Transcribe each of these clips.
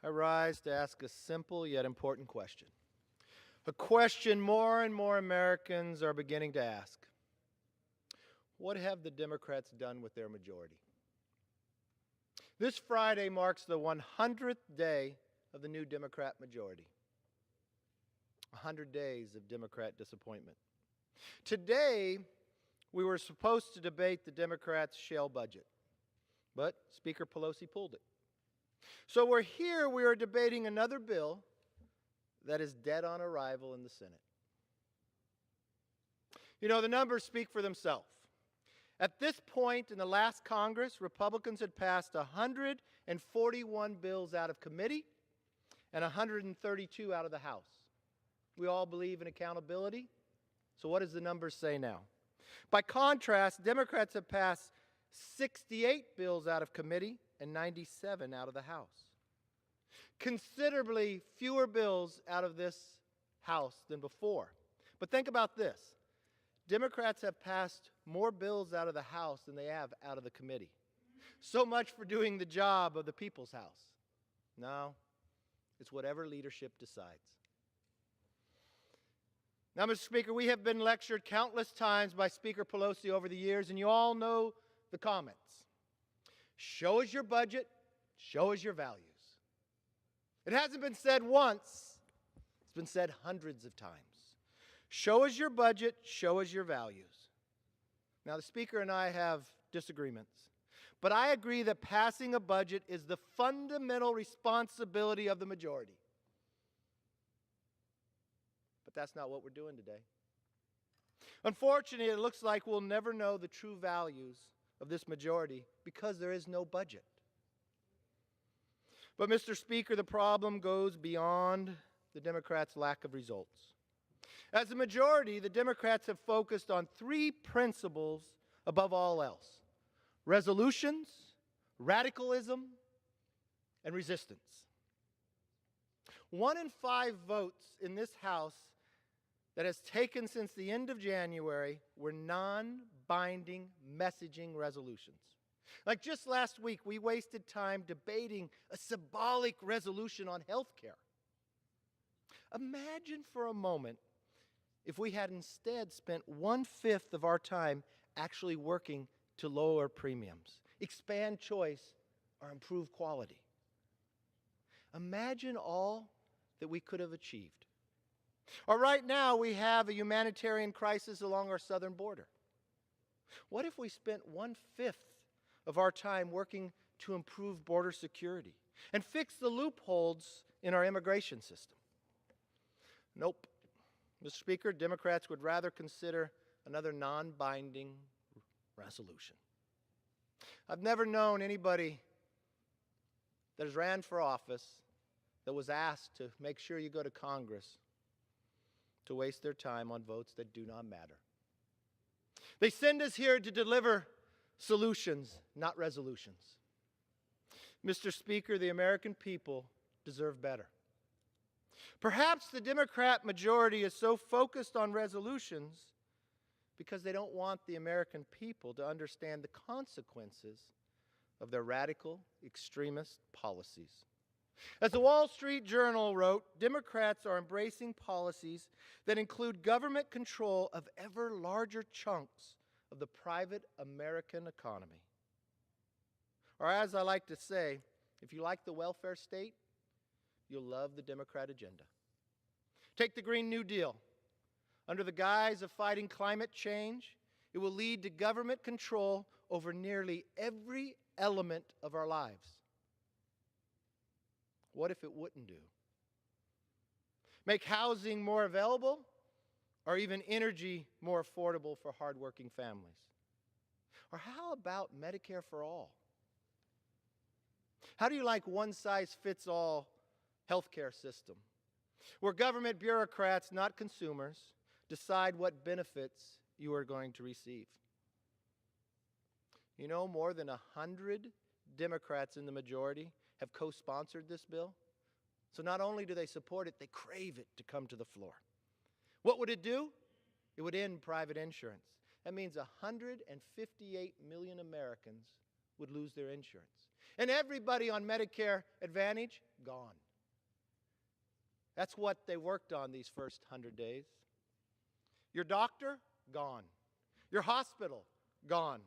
I rise to ask a simple yet important question. A question more and more Americans are beginning to ask. What have the Democrats done with their majority? This Friday marks the 100th day of the new Democrat majority. 100 days of Democrat disappointment. Today, we were supposed to debate the Democrats' shale budget, but Speaker Pelosi pulled it. So we are debating another bill that is dead on arrival in the Senate. You know, the numbers speak for themselves. At this point in the last Congress, Republicans had passed 141 bills out of committee and 132 out of the House. We all believe in accountability. So what does the numbers say now? By contrast, Democrats have passed 68 bills out of committee and 97 out of the House. Considerably fewer bills out of this House than before. But think about this. Democrats have passed more bills out of the House than they have out of the committee. So much for doing the job of the people's house. No, it's whatever leadership decides. Now, Mr. Speaker, we have been lectured countless times by Speaker Pelosi over the years, and you all know the comments. Show us your budget, show us your values. It hasn't been said once, it's been said hundreds of times. Show us your budget, show us your values. Now, the Speaker and I have disagreements, but I agree that passing a budget is the fundamental responsibility of the majority. But that's not what we're doing today. Unfortunately, it looks like we'll never know the true values of this majority because there is no budget. But, Mr. Speaker, the problem goes beyond the Democrats' lack of results. As a majority, the Democrats have focused on three principles above all else: resolutions, radicalism, and resistance. 1 in 5 votes in this House that has taken since the end of January were non-binding messaging resolutions. Like just last week, we wasted time debating a symbolic resolution on health care. Imagine for a moment if we had instead spent 1/5 of our time actually working to lower premiums, expand choice, or improve quality. Imagine all that we could have achieved. Or right now, we have a humanitarian crisis along our southern border. What if we spent 1/5 of our time working to improve border security and fix the loopholes in our immigration system? Nope. Mr. Speaker, Democrats would rather consider another non-binding resolution. I've never known anybody that has ran for office that was asked to make sure you go to Congress to waste their time on votes that do not matter. They send us here to deliver solutions, not resolutions. Mr. Speaker, the American people deserve better. Perhaps the Democrat majority is so focused on resolutions because they don't want the American people to understand the consequences of their radical, extremist policies. As the Wall Street Journal wrote, Democrats are embracing policies that include government control of ever larger chunks of the private American economy. Or as I like to say, if you like the welfare state, you'll love the Democrat agenda. Take the Green New Deal. Under the guise of fighting climate change, it will lead to government control over nearly every element of our lives. What if it wouldn't do? Make housing more available, or even energy more affordable for hardworking families? Or how about Medicare for all? How do you like one-size-fits-all healthcare system, where government bureaucrats, not consumers, decide what benefits you are going to receive? You know, more than 100 Democrats in the majority have co-sponsored this bill. So not only do they support it, they crave it to come to the floor. What would it do? It would end private insurance. That means 158 million Americans would lose their insurance. And everybody on Medicare Advantage gone. That's what they worked on these first 100 days. Your doctor, gone. Your hospital, gone.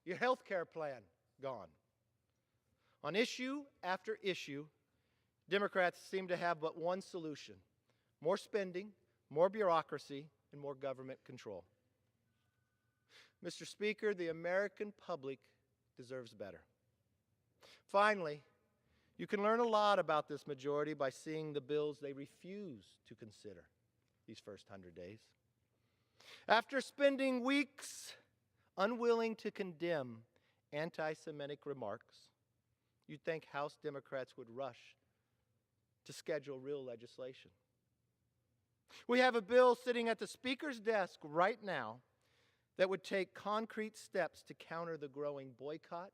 Your health care plan, gone. On issue after issue, Democrats seem to have but one solution: more spending, more bureaucracy, and more government control. Mr. Speaker, the American public deserves better. Finally, you can learn a lot about this majority by seeing the bills they refuse to consider these first 100 days. After spending weeks unwilling to condemn anti-Semitic remarks, you'd think House Democrats would rush to schedule real legislation. We have a bill sitting at the Speaker's desk right now that would take concrete steps to counter the growing boycott,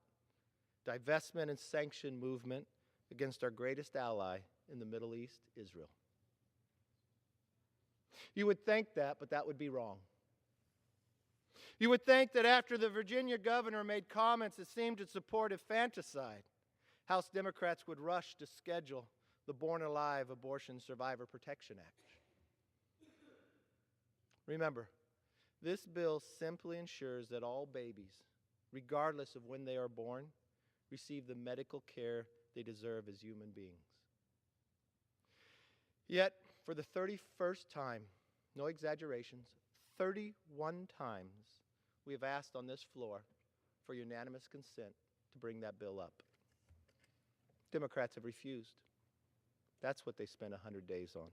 divestment, and sanction movement against our greatest ally in the Middle East, Israel. You would think that, but that would be wrong. You would think that after the Virginia governor made comments that seemed to support infanticide, House Democrats would rush to schedule the Born Alive Abortion Survivor Protection Act. Remember, this bill simply ensures that all babies, regardless of when they are born, receive the medical care they deserve as human beings. Yet, for the 31st time, no exaggerations, 31 times, we have asked on this floor for unanimous consent to bring that bill up. Democrats have refused. That's what they spent 100 days on.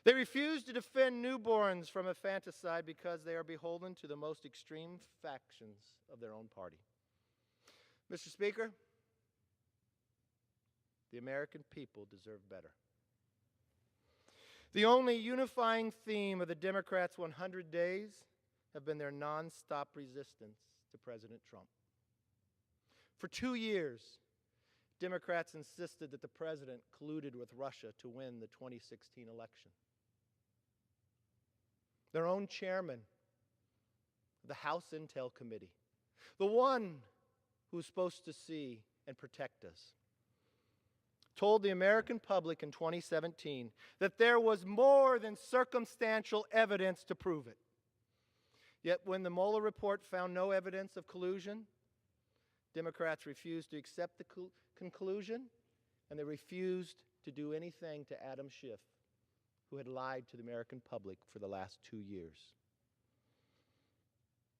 They refuse to defend newborns from infanticide because they are beholden to the most extreme factions of their own party. Mr. Speaker, the American people deserve better. The only unifying theme of the Democrats' 100 days have been their nonstop resistance to President Trump. For 2 years, Democrats insisted that the president colluded with Russia to win the 2016 election. Their own chairman of the House Intel Committee, the one who's supposed to see and protect us, told the American public in 2017 that there was more than circumstantial evidence to prove it. Yet when the Mueller report found no evidence of collusion, Democrats refused to accept the conclusion, and they refused to do anything to Adam Schiff, who had lied to the American public for the last 2 years.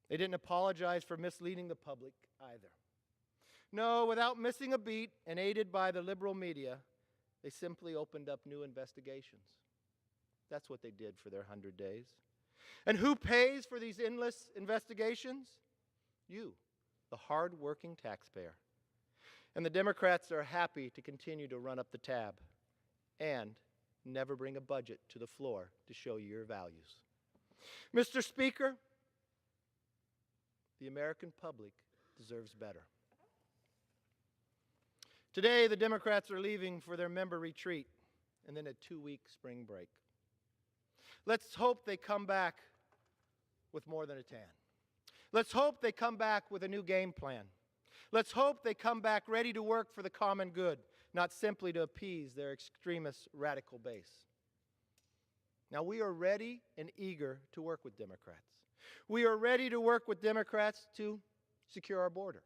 They didn't apologize for misleading the public either. No, without missing a beat and aided by the liberal media, they simply opened up new investigations. That's what they did for their 100 days. And who pays for these endless investigations? You, the hard-working taxpayer. And the Democrats are happy to continue to run up the tab and never bring a budget to the floor to show you your values. Mr. Speaker, the American public deserves better. Today, the Democrats are leaving for their member retreat and then a 2-week spring break. Let's hope they come back with more than a tan. Let's hope they come back with a new game plan. Let's hope they come back ready to work for the common good, not simply to appease their extremist radical base. Now, we are ready and eager to work with Democrats. We are ready to work with Democrats to secure our border.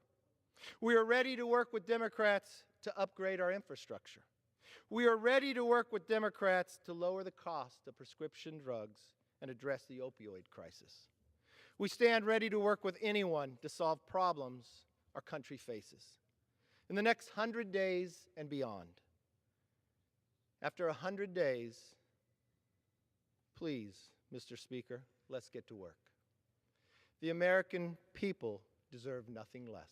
We are ready to work with Democrats to upgrade our infrastructure. We are ready to work with Democrats to lower the cost of prescription drugs and address the opioid crisis. We stand ready to work with anyone to solve problems our country faces in the next 100 days and beyond. After 100 days, please, Mr. Speaker, let's get to work. The American people deserve nothing less.